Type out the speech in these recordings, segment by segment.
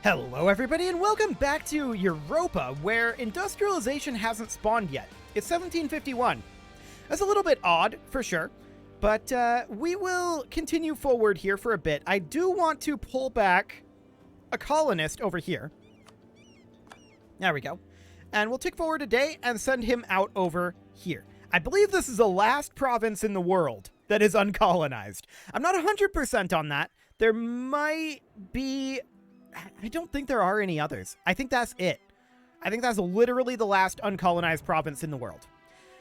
Hello everybody and welcome back to Europa, where industrialization hasn't spawned yet. It's 1751. That's a little bit odd, for sure, but we will continue forward here for a bit. I do want to pull back a colonist over here. There we go. And we'll tick forward a day and send him out over here. I believe this is the last province in the world that is uncolonized. I'm not 100% on that. There might be... I don't think there are any others. I think that's it. I think that's literally the last uncolonized province in the world.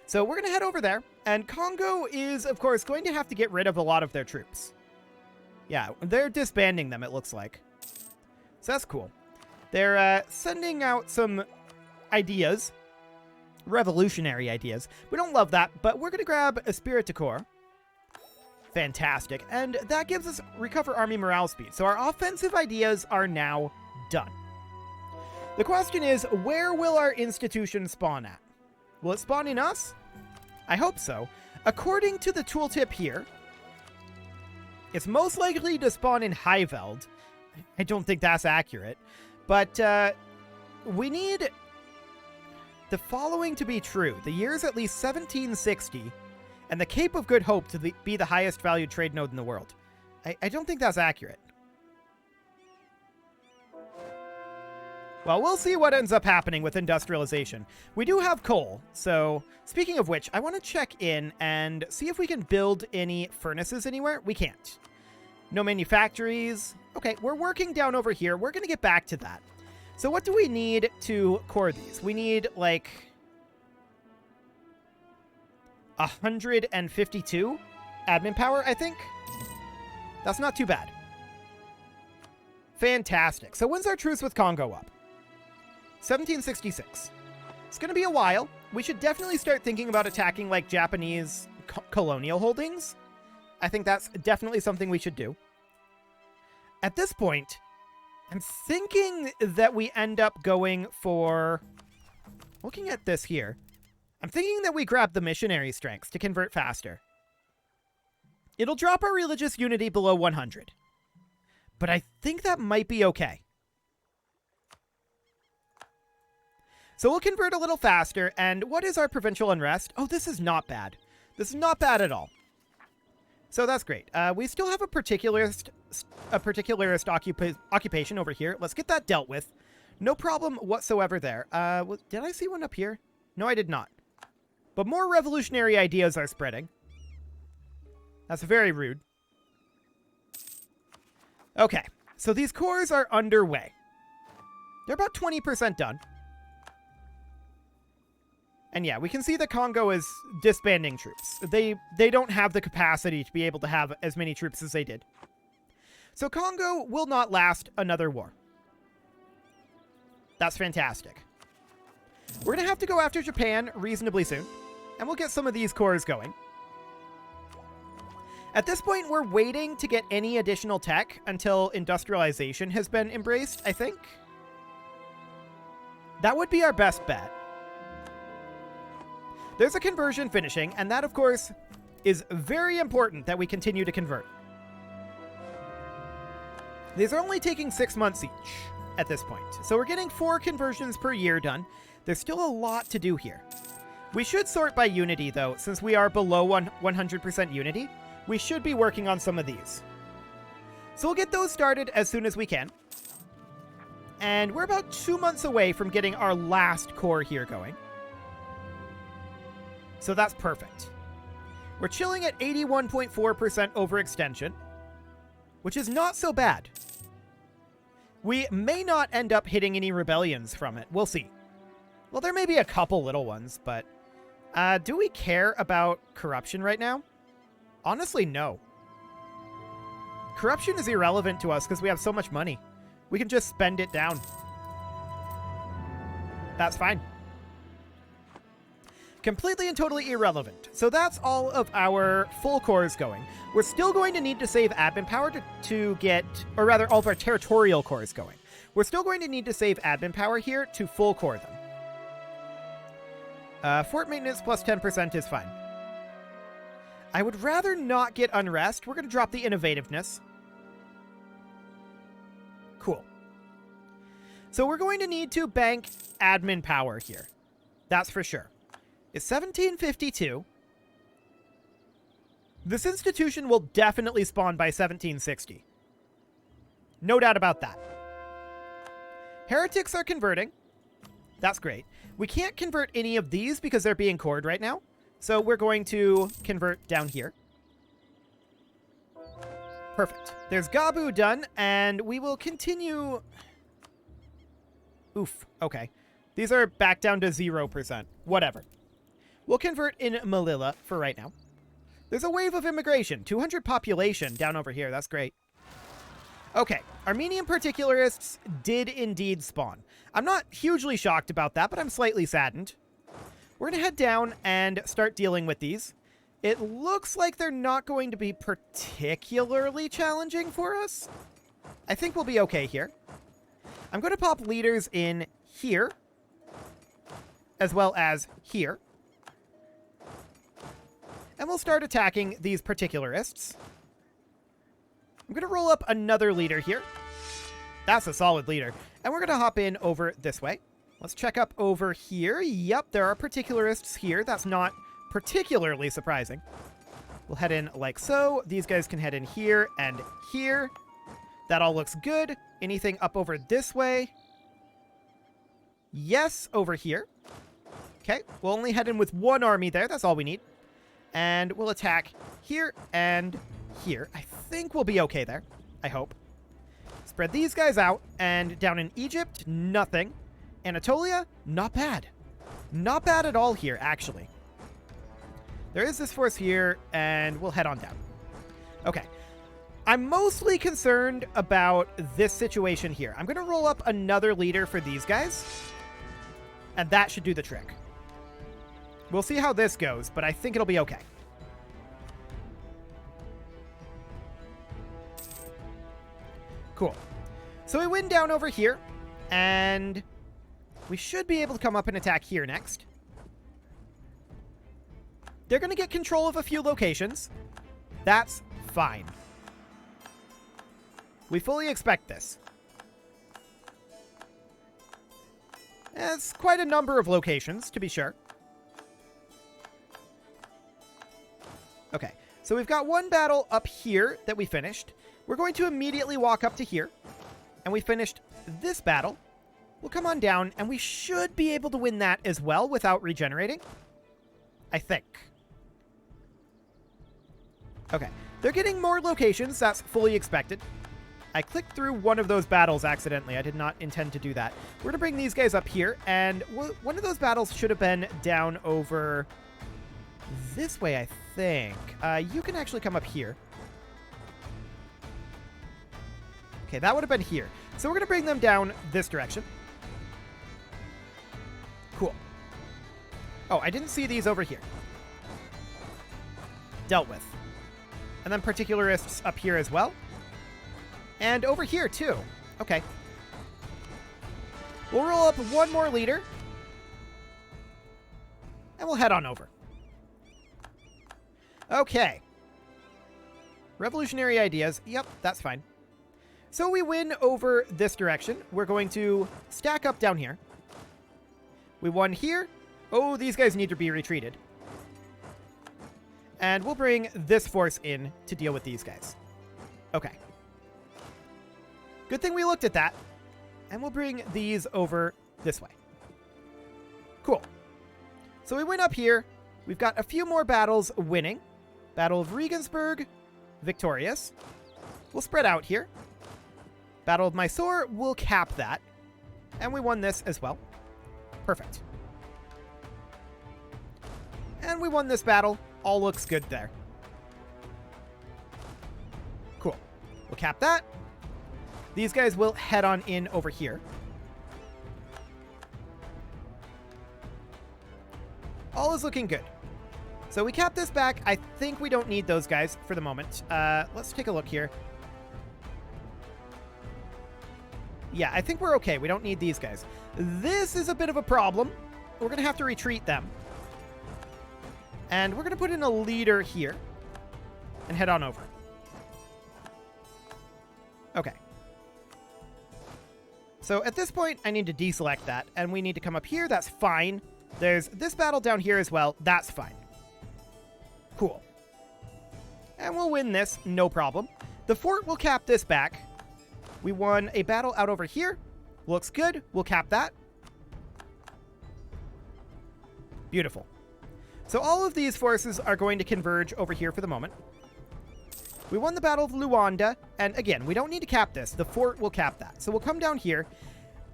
So we're going to head over there. And Congo is, of course, going to have to get rid of a lot of their troops. Yeah, they're disbanding them, it looks like. So that's cool. They're sending out some ideas. Revolutionary ideas. We don't love that, but we're going to grab a Spirit to Core. Fantastic. And that gives us recover army morale speed. So our offensive ideas are now done. The question is, where will our institution spawn at? Will it spawn in us? I hope so. According to the tooltip here, it's most likely to spawn in Highveld. I don't think that's accurate. But we need the following to be true. The year is at least 1760. And the Cape of Good Hope to be the highest valued trade node in the world. I don't think that's accurate. Well, we'll see what ends up happening with industrialization. We do have coal, so speaking of which, I want to check in and see if we can build any furnaces anywhere. We can't. No manufactories. Okay, we're working down over here. We're going to get back to that. So what do we need to core these? We need, like... 152 admin power, I think. That's not too bad. Fantastic. So when's our truce with Congo up? 1766. It's going to be a while. We should definitely start thinking about attacking like Japanese colonial holdings. I think that's definitely something we should do. At this point, I'm thinking that we end up going for... Looking at this here. I'm thinking that we grab the missionary strengths to convert faster. It'll drop our religious unity below 100. But I think that might be okay. So we'll convert a little faster, and what is our provincial unrest? Oh, this is not bad. This is not bad at all. So that's great. We still have a particularist occupation over here. Let's get that dealt with. No problem whatsoever there. Did I see one up here? No, I did not. But more revolutionary ideas are spreading. That's very rude. Okay, so these cores are underway. They're about 20% done. And yeah, we can see that Congo is disbanding troops. They don't have the capacity to be able to have as many troops as they did. So Congo will not last another war. That's fantastic. We're going to have to go after Japan reasonably soon. And we'll get some of these cores going. At this point, we're waiting to get any additional tech until industrialization has been embraced, I think. That would be our best bet. There's a conversion finishing, and that, of course, is very important that we continue to convert. These are only taking 6 months each at this point. So we're getting 4 conversions per year done. There's still a lot to do here. We should sort by unity, though, since we are below 100% unity. We should be working on some of these. So we'll get those started as soon as we can. And we're about 2 months away from getting our last core here going. So that's perfect. We're chilling at 81.4% overextension, which is not so bad. We may not end up hitting any rebellions from it. We'll see. Well, there may be a couple little ones, but... do we care about corruption right now? Honestly, no. Corruption is irrelevant to us because we have so much money. We can just spend it down. That's fine. Completely and totally irrelevant. So that's all of our full cores going. We're still going to need to save admin power to get, or rather all of our territorial cores going. We're still going to need to save admin power here to full core them. Fort maintenance plus 10% is fine. I would rather not get unrest. We're going to drop the innovativeness. Cool. So we're going to need to bank admin power here. That's for sure. It's 1752. This institution will definitely spawn by 1760. No doubt about that. Heretics are converting. That's great. We can't convert any of these because they're being cored right now. So we're going to convert down here. Perfect. There's Gabu done, and we will continue... Oof. Okay. These are back down to 0%. Whatever. We'll convert in Melilla for right now. There's a wave of immigration. 200 population down over here. That's great. Okay. Armenian particularists did indeed spawn. I'm not hugely shocked about that, but I'm slightly saddened. We're going to head down and start dealing with these. It looks like they're not going to be particularly challenging for us. I think we'll be okay here. I'm going to pop leaders in here, as well as here. And we'll start attacking these particularists. I'm going to roll up another leader here. That's a solid leader. And we're going to hop in over this way. Let's check up over here. Yep, there are particularists here. That's not particularly surprising. We'll head in like so. These guys can head in here and here. That all looks good. Anything up over this way? Yes, over here. Okay, we'll only head in with one army there. That's all we need. And we'll attack here and here. I think we'll be okay there. I hope. Spread these guys out. And down in Egypt, nothing. Anatolia, not bad. Not bad at all here, actually. There is this force here, and we'll head on down. Okay. I'm mostly concerned about this situation here. I'm going to roll up another leader for these guys, and that should do the trick. We'll see how this goes, but I think it'll be okay. Cool. So we win down over here, and we should be able to come up and attack here next. They're going to get control of a few locations. That's fine. We fully expect this. It's quite a number of locations, to be sure. Okay, so we've got one battle up here that we finished. We're going to immediately walk up to here. And we finished this battle. We'll come on down, and we should be able to win that as well without regenerating. I think. Okay, they're getting more locations. That's fully expected. I clicked through one of those battles accidentally. I did not intend to do that. We're going to bring these guys up here, and one of those battles should have been down over this way, I think. You can actually come up here. Okay, that would have been here. So we're going to bring them down this direction. Cool. Oh, I didn't see these over here. Dealt with. And then particularists up here as well. And over here, too. Okay. We'll roll up one more leader. And we'll head on over. Okay. Revolutionary ideas. Yep, that's fine. So we win over this direction. We're going to stack up down here. We won here. Oh, these guys need to be retreated. And we'll bring this force in to deal with these guys. Okay. Good thing we looked at that. And we'll bring these over this way. Cool. So we went up here. We've got a few more battles winning. Battle of Regensburg, victorious. We'll spread out here. Battle of Mysore, we'll cap that. And we won this as well. Perfect. And we won this battle. All looks good there. Cool. We'll cap that. These guys will head on in over here. All is looking good. So we cap this back. I think we don't need those guys for the moment. Let's take a look here. Yeah, I think we're okay. We don't need these guys. This is a bit of a problem. We're going to have to retreat them. And we're going to put in a leader here and head on over. Okay. So at this point, I need to deselect that, and we need to come up here. That's fine. There's this battle down here as well. That's fine. Cool. And we'll win this, no problem. The fort will cap this back. We won a battle out over here. Looks good. We'll cap that. Beautiful. So all of these forces are going to converge over here for the moment. We won the Battle of Luanda, and again, we don't need to cap this. The fort will cap that. So we'll come down here.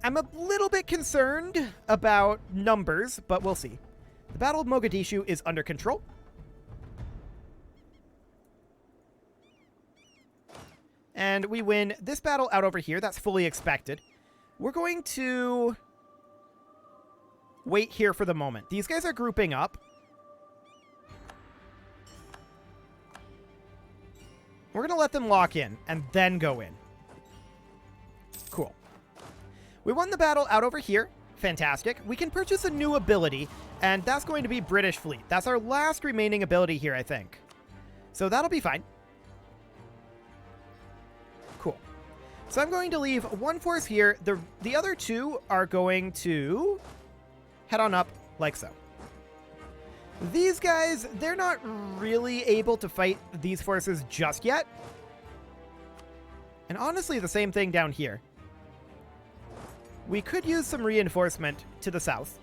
I'm a little bit concerned about numbers, but we'll see. The Battle of Mogadishu is under control. And we win this battle out over here. That's fully expected. We're going to wait here for the moment. These guys are grouping up. We're going to let them lock in and then go in. Cool. We won the battle out over here. Fantastic. We can purchase a new ability, and that's going to be British Fleet. That's our last remaining ability here, I think. So that'll be fine. Cool. So I'm going to leave one force here. The other two are going to head on up like so. These guys, they're not really able to fight these forces just yet. And honestly, the same thing down here. We could use some reinforcement to the south.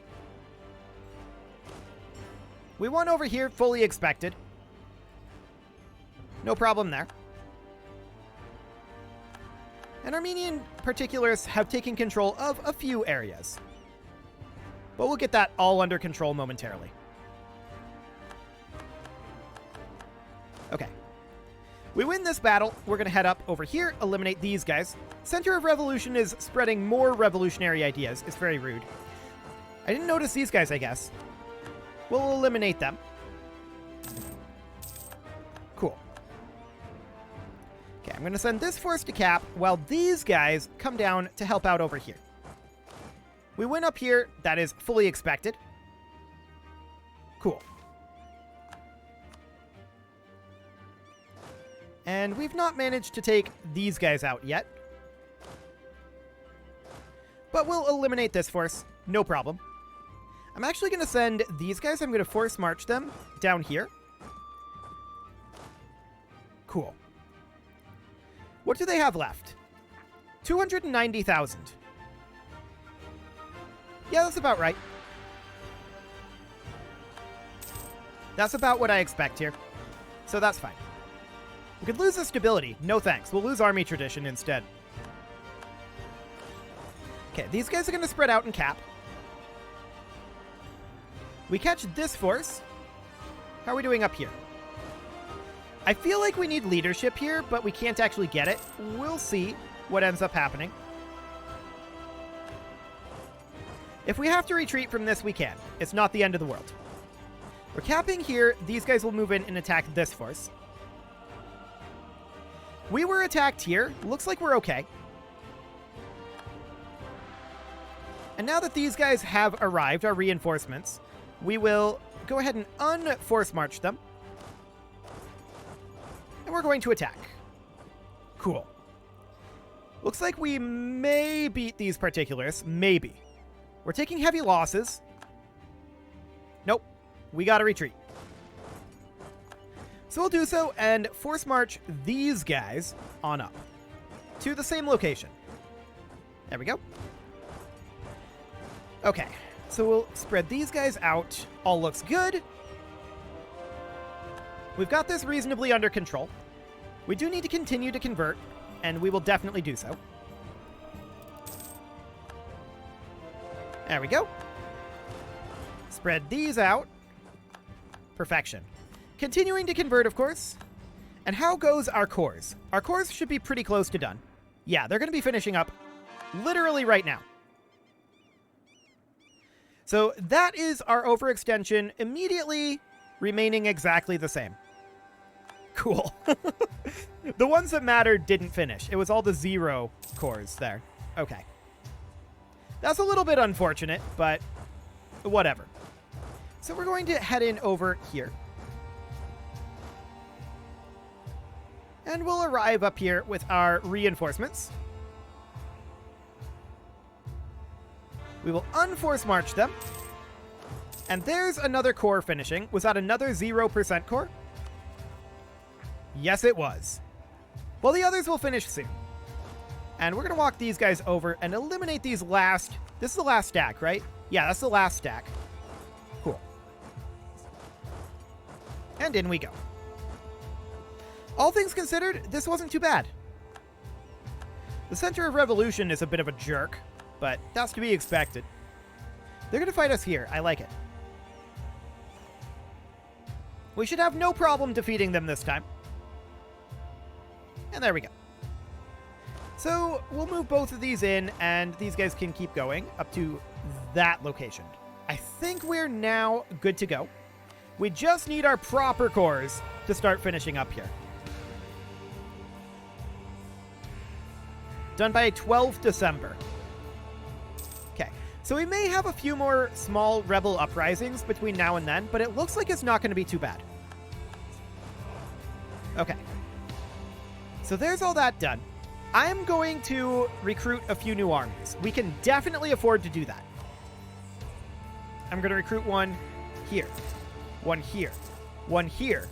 We won over here, fully expected. No problem there. And Armenian particulars have taken control of a few areas. But we'll get that all under control momentarily. Okay. We win this battle. We're going to head up over here, eliminate these guys. Center of Revolution is spreading more revolutionary ideas. It's very rude. I didn't notice these guys, I guess. We'll eliminate them. Cool. Okay, I'm going to send this force to cap while these guys come down to help out over here. We win up here. That is fully expected. Cool. And we've not managed to take these guys out yet. But we'll eliminate this force. No problem. I'm actually going to send these guys, I'm going to force march them down here. Cool. What do they have left? 290,000. Yeah, that's about right. That's about what I expect here. So that's fine. We could lose the stability. No thanks. We'll lose army tradition instead. Okay, these guys are going to spread out and cap. We catch this force. How are we doing up here? I feel like we need leadership here, but we can't actually get it. We'll see what ends up happening. If we have to retreat from this, we can. It's not the end of the world. We're capping here. These guys will move in and attack this force. We were attacked here. Looks like we're okay. And now that these guys have arrived, our reinforcements, we will go ahead and unforce march them. And we're going to attack. Cool. Looks like we may beat these particulars. Maybe. We're taking heavy losses. Nope. We gotta retreat. So we'll do so and force march these guys on up to the same location. There we go. Okay, so we'll spread these guys out. All looks good. We've got this reasonably under control. We do need to continue to convert, and we will definitely do so. There we go. Spread these out. Perfection. Continuing to convert, of course. And how goes our cores? Our cores should be pretty close to done. Yeah, they're going to be finishing up literally right now. So that is our overextension immediately remaining exactly the same. Cool. The ones that mattered didn't finish. It was all the 0 cores there. Okay. That's a little bit unfortunate, but whatever. So we're going to head in over here. And we'll arrive up here with our reinforcements. We will unforce march them. And there's another core finishing. Was that another 0% core? Yes, it was. Well, the others will finish soon. And we're going to walk these guys over and eliminate these last... This is the last stack, right? Yeah, that's the last stack. Cool. And in we go. All things considered, this wasn't too bad. The Center of Revolution is a bit of a jerk, but that's to be expected. They're going to fight us here. I like it. We should have no problem defeating them this time. And there we go. So we'll move both of these in, and these guys can keep going up to that location. I think we're now good to go. We just need our proper cores to start finishing up here. Done by 12th December. Okay, so we may have a few more small rebel uprisings between now and then, but it looks like it's not going to be too bad. Okay. So there's all that done. I'm going to recruit a few new armies. We can definitely afford to do that. I'm going to recruit one here. One here. One here.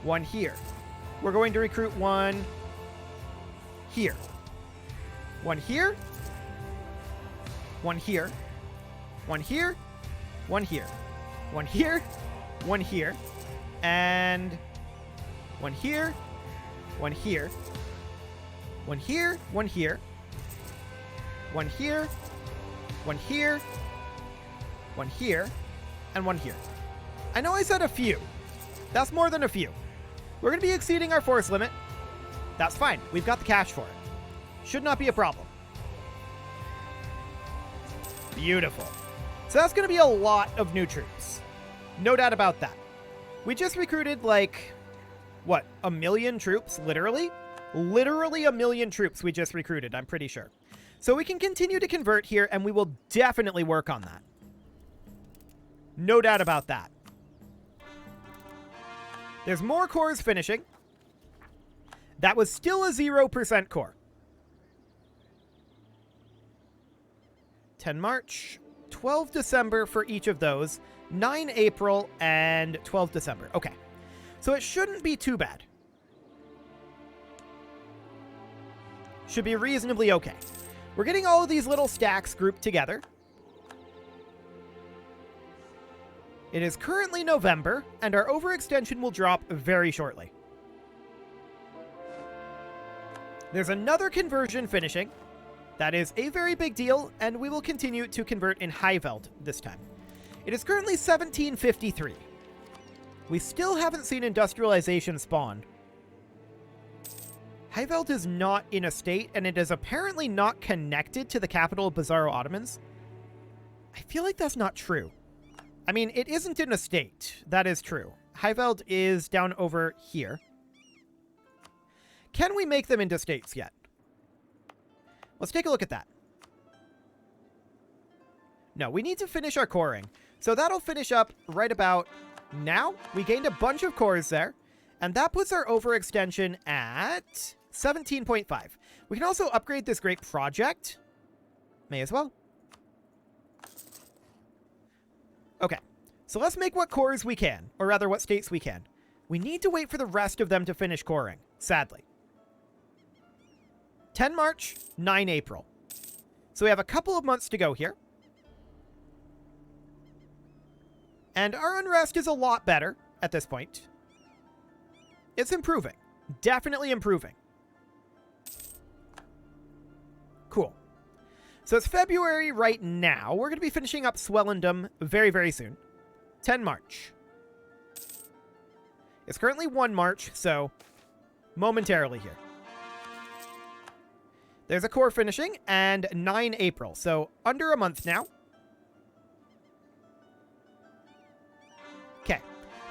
One here. We're going to recruit one here. One here. One here. One here. One here. One here. One here. And one here. One here. One here. One here. One here. One here. One here. And one here. I know I said a few. That's more than a few. We're going to be exceeding our force limit. That's fine. We've got the cash for it. Should not be a problem. Beautiful. So that's going to be a lot of new troops. No doubt about that. We just recruited like, what, 1 million troops, literally? Literally 1 million troops we just recruited, I'm pretty sure. So we can continue to convert here, and we will definitely work on that. No doubt about that. There's more cores finishing. That was still a 0% core. 10 March, 12 December for each of those, 9 April, and 12 December. Okay, so it shouldn't be too bad. Should be reasonably okay. We're getting all of these little stacks grouped together. It is currently November, and our overextension will drop very shortly. There's another conversion finishing. That is a very big deal, and we will continue to convert in Highveld this time. It is currently 1753. We still haven't seen industrialization spawn. Highveld is not in a state, and it is apparently not connected to the capital of Bizarro Ottomans. I feel like that's not true. I mean, it isn't in a state. That is true. Highveld is down over here. Can we make them into states yet? Let's take a look at that. No, we need to finish our coring. So that'll finish up right about now. We gained a bunch of cores there, and that puts our overextension at 17.5. We can also upgrade this great project. May as well. Okay, so let's make what cores we can, or rather what states we can. We need to wait for the rest of them to finish coring, sadly. 10 March, 9 April. So we have a couple of months to go here. And our unrest is a lot better at this point. It's improving. Definitely improving. Cool. So it's February right now. We're going to be finishing up Swellendom very, very soon. 10 March. It's currently 1 March, so momentarily here. There's a core finishing, and 9 April, so under a month now. Okay,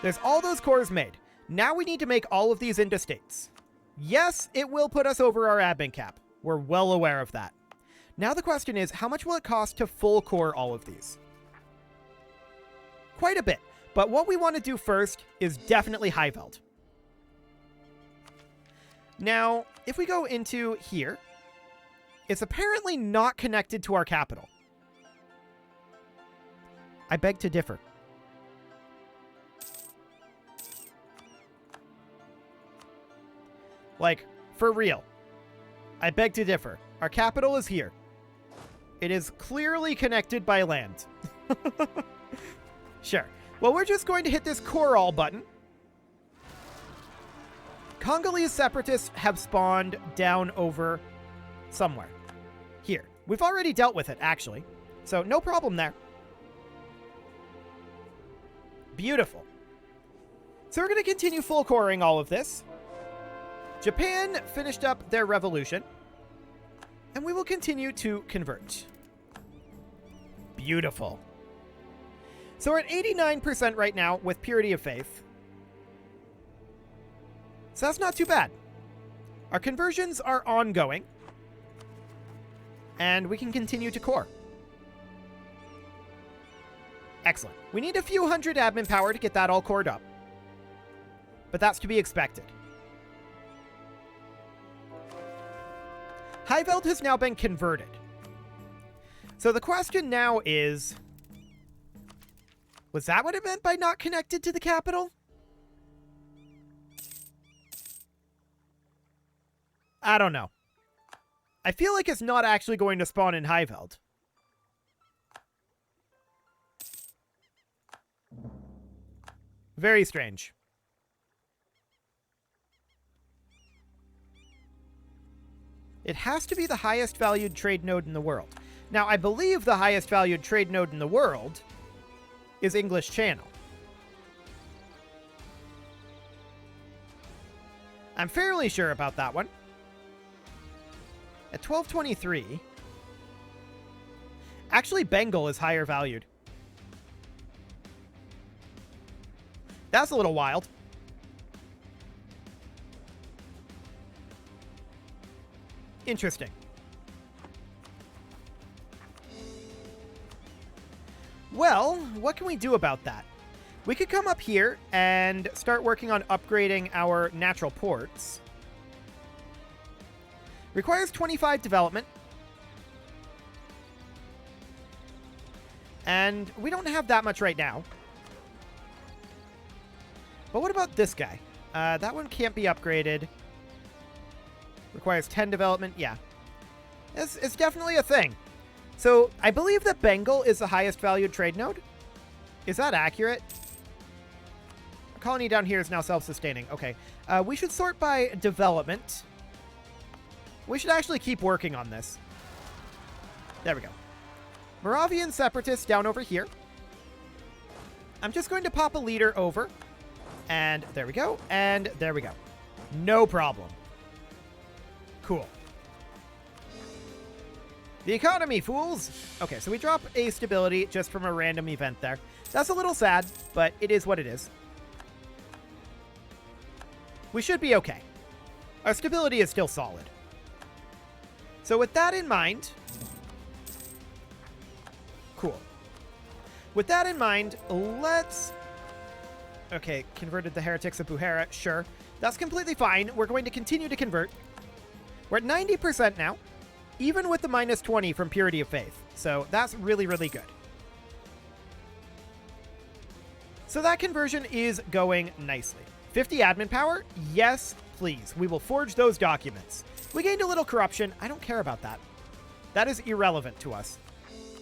there's all those cores made. Now we need to make all of these into states. Yes, it will put us over our admin cap. We're well aware of that. Now the question is, how much will it cost to full core all of these? Quite a bit, but what we want to do first is definitely Highveld. Now, if we go into here, it's apparently not connected to our capital. I beg to differ. Like, for real. I beg to differ. Our capital is here. It is clearly connected by land. Sure. Well, we're just going to hit this core all button. Congolese separatists have spawned down over somewhere. Here. We've already dealt with it, actually. So, no problem there. Beautiful. So we're going to continue full coring all of this. Japan finished up their revolution. And we will continue to convert. Beautiful. So we're at 89% right now with Purity of Faith. So that's not too bad. Our conversions are ongoing. And we can continue to core. Excellent. We need a few hundred admin power to get that all cored up. But that's to be expected. Highveld has now been converted. So the question now is, was that what it meant by not connected to the capital? I don't know. I feel like it's not actually going to spawn in Highveld. Very strange. It has to be the highest valued trade node in the world. Now, I believe the highest valued trade node in the world is English Channel. I'm fairly sure about that one. At 1223... Actually, Bengal is higher valued. That's a little wild. Interesting. Well, what can we do about that? We could come up here and start working on upgrading our natural ports. Requires 25 development. And we don't have that much right now. But what about this guy? That one can't be upgraded. Requires 10 development. Yeah. It's definitely a thing. So, I believe that Bengal is the highest valued trade node. Is that accurate? Our colony down here is now self-sustaining. Okay. We should sort by development. We should actually keep working on this. There we go. Moravian separatists down over here. I'm just going to pop a leader over. And there we go. And there we go. No problem. Cool. The economy, fools! Okay, so we drop a stability just from a random event there. That's a little sad, but it is what it is. We should be okay. Our stability is still solid. So with that in mind... Cool. With that in mind, let's... Okay, converted the heretics of Buhara. Sure. That's completely fine. We're going to continue to convert. We're at 90% now, even with the minus 20 from Purity of Faith. So that's really, really good. So that conversion is going nicely. 50 admin power? Yes, please. We will forge those documents. We gained a little corruption. I don't care about that. That is irrelevant to us.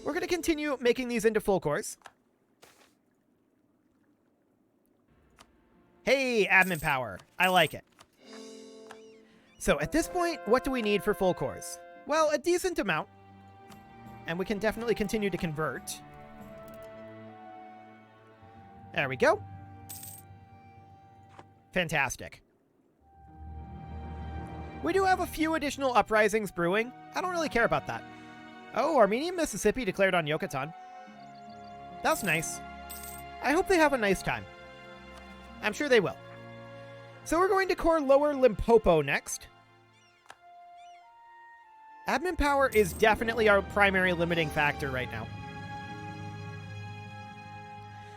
We're going to continue making these into full cores. Hey, admin power. I like it. So at this point, what do we need for full cores? Well, a decent amount. And we can definitely continue to convert. There we go. Fantastic. We do have a few additional uprisings brewing. I don't really care about that. Oh, Armenian Mississippi declared on Yucatan. That's nice. I hope they have a nice time. I'm sure they will. So we're going to core Lower Limpopo next. Admin power is definitely our primary limiting factor right now.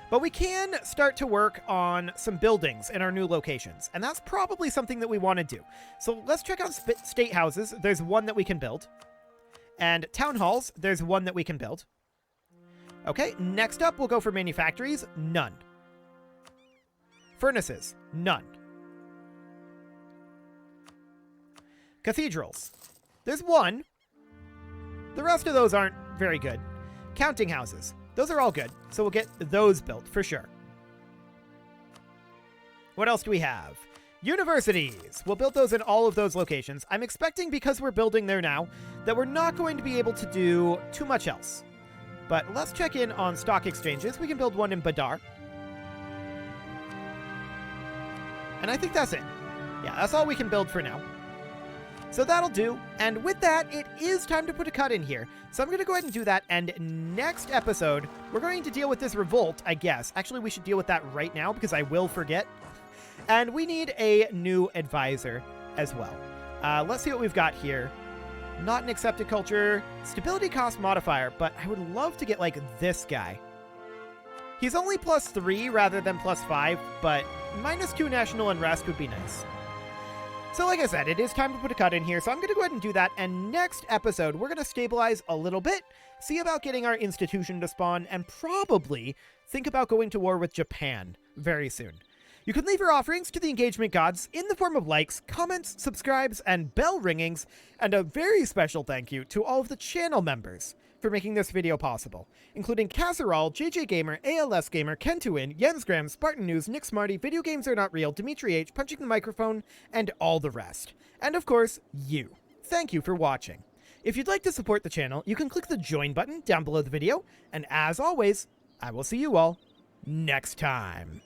But we can start to work on some buildings in our new locations, and that's probably something that we want to do. So let's check out state houses. There's one that we can build. And town halls, there's one that we can build. Okay, next up, we'll go for manufactories. None. Furnaces. None. Cathedrals. There's one. The rest of those aren't very good. Counting houses. Those are all good, so we'll get those built for sure. What else do we have? Universities. We'll build those in all of those locations. I'm expecting, because we're building there now, that we're not going to be able to do too much else. But let's check in on stock exchanges. We can build one in Badar. And I think that's it. Yeah, that's all we can build for now. So that'll do. And with that, it is time to put a cut in here. So I'm going to go ahead and do that. And next episode, we're going to deal with this revolt, I guess. Actually, we should deal with that right now because I will forget. And we need a new advisor as well. Let's see what we've got here. Not an accepted culture. Stability cost modifier, but I would love to get like this guy. He's only +3 rather than +5, but -2 national unrest would be nice. So like I said, it is time to put a cut in here, so I'm going to go ahead and do that, and next episode, we're going to stabilize a little bit, see about getting our institution to spawn, and probably think about going to war with Japan very soon. You can leave your offerings to the engagement gods in the form of likes, comments, subscribes, and bell ringings, and a very special thank you to all of the channel members for making this video possible, including Casserole, JJ Gamer, ALS Gamer, Kentuin, Jensgram, Spartan News, Nick Smarty, Video Games Are Not Real, Dimitri H, Punching the Microphone, and all the rest. And of course, you. Thank you for watching. If you'd like to support the channel, you can click the join button down below the video, and as always, I will see you all next time.